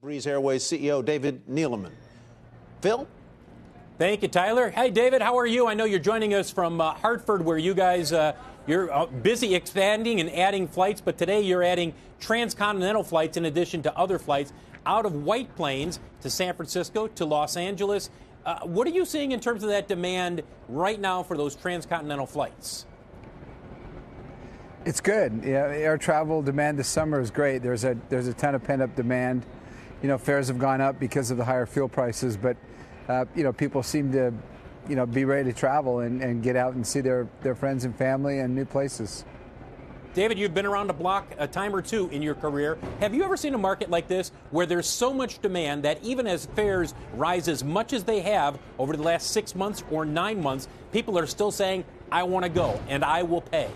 Breeze Airways CEO David Neeleman. Phil? Thank you, Tyler. Hey, David, how are you? I know you're joining us from Hartford, where you guys, you're busy expanding and adding flights, but today you're adding transcontinental flights in addition to other flights out of White Plains to San Francisco to Los Angeles. What are you seeing in terms of that demand right now for those transcontinental flights? It's good. Yeah, air travel demand this summer is great. There's a ton of pent-up demand. You know, fares have gone up because of the higher fuel prices, but you know, people seem to, you know, be ready to travel and get out and see their friends and family and new places. David, you've been around the block a time or two in your career. Have you ever seen a market like this where there's so much demand that even as fares rise as much as they have over the last 6 months or 9 months, people are still saying, I want to go and I will pay?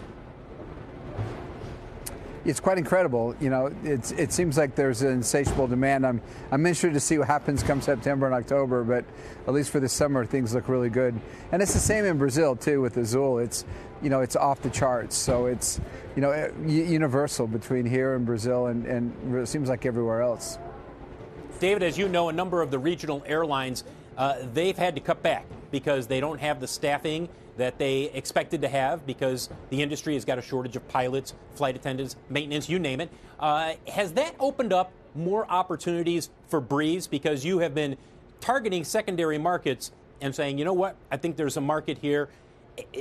It's quite incredible. You know, it seems like there's an insatiable demand. I'm interested to see what happens come September and October, but at least for this summer, things look really good. And it's the same in Brazil too with Azul. It's, you know, it's off the charts. So it's, you know, universal between here and Brazil, and it seems like everywhere else. David, as you know, a number of the regional airlines, they've had to cut back because they don't have the staffing that they expected to have because the industry has got a shortage of pilots, flight attendants, maintenance, you name it. Has that opened up more opportunities for Breeze because you have been targeting secondary markets and saying, you know what, I think there's a market here,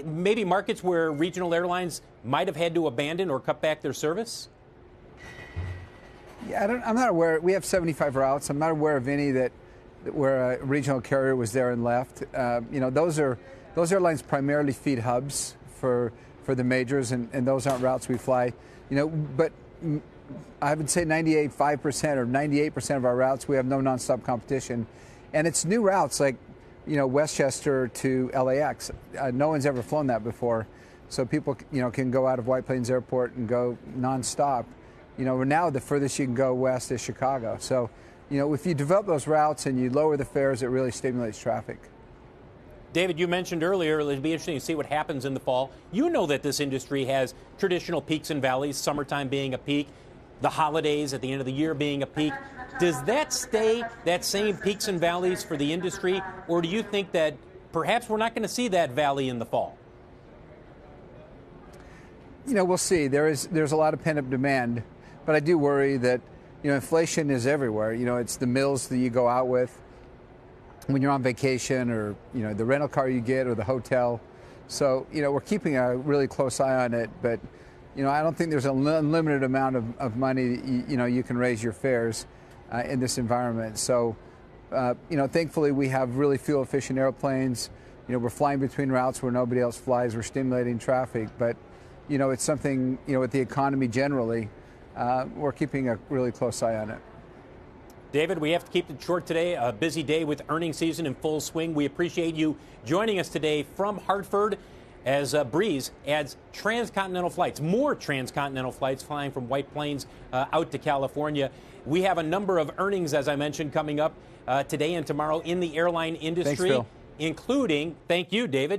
maybe markets where regional airlines might have had to abandon or cut back their service? Yeah, I'm not aware. We have 75 routes. I'm not aware of any where a regional carrier was there and left. You know, those airlines primarily feed hubs for the majors, and those aren't routes we fly. You know, but I would say 5% or 98% of our routes, we have no nonstop competition. And it's new routes like, you know, Westchester to LAX. No one's ever flown that before. So people, you know, can go out of White Plains Airport and go nonstop. You know, now the furthest you can go west is Chicago. So, you know, if you develop those routes and you lower the fares, it really stimulates traffic. David, you mentioned earlier, it'll be interesting to see what happens in the fall. You know that this industry has traditional peaks and valleys, summertime being a peak, the holidays at the end of the year being a peak. Does that stay that same peaks and valleys for the industry, or do you think that perhaps we're not going to see that valley in the fall? You know, we'll see. There's a lot of pent-up demand, but I do worry that, you know, inflation is everywhere. You know, it's the meals that you go out with when you're on vacation, or, you know, the rental car you get, or the hotel. So, you know, we're keeping a really close eye on it, but, you know, I don't think there's an unlimited amount of money, you know, you can raise your fares in this environment. So, you know, thankfully we have really fuel efficient airplanes. You know, we're flying between routes where nobody else flies. We're stimulating traffic, but, you know, it's something, you know, with the economy generally, we're keeping a really close eye on it. David, we have to keep it short today. A busy day with earnings season in full swing. We appreciate you joining us today from Hartford as Breeze adds transcontinental flights, more transcontinental flights flying from White Plains out to California. We have a number of earnings, as I mentioned, coming up today and tomorrow in the airline industry, Thanks, Phil. including, thank you, David.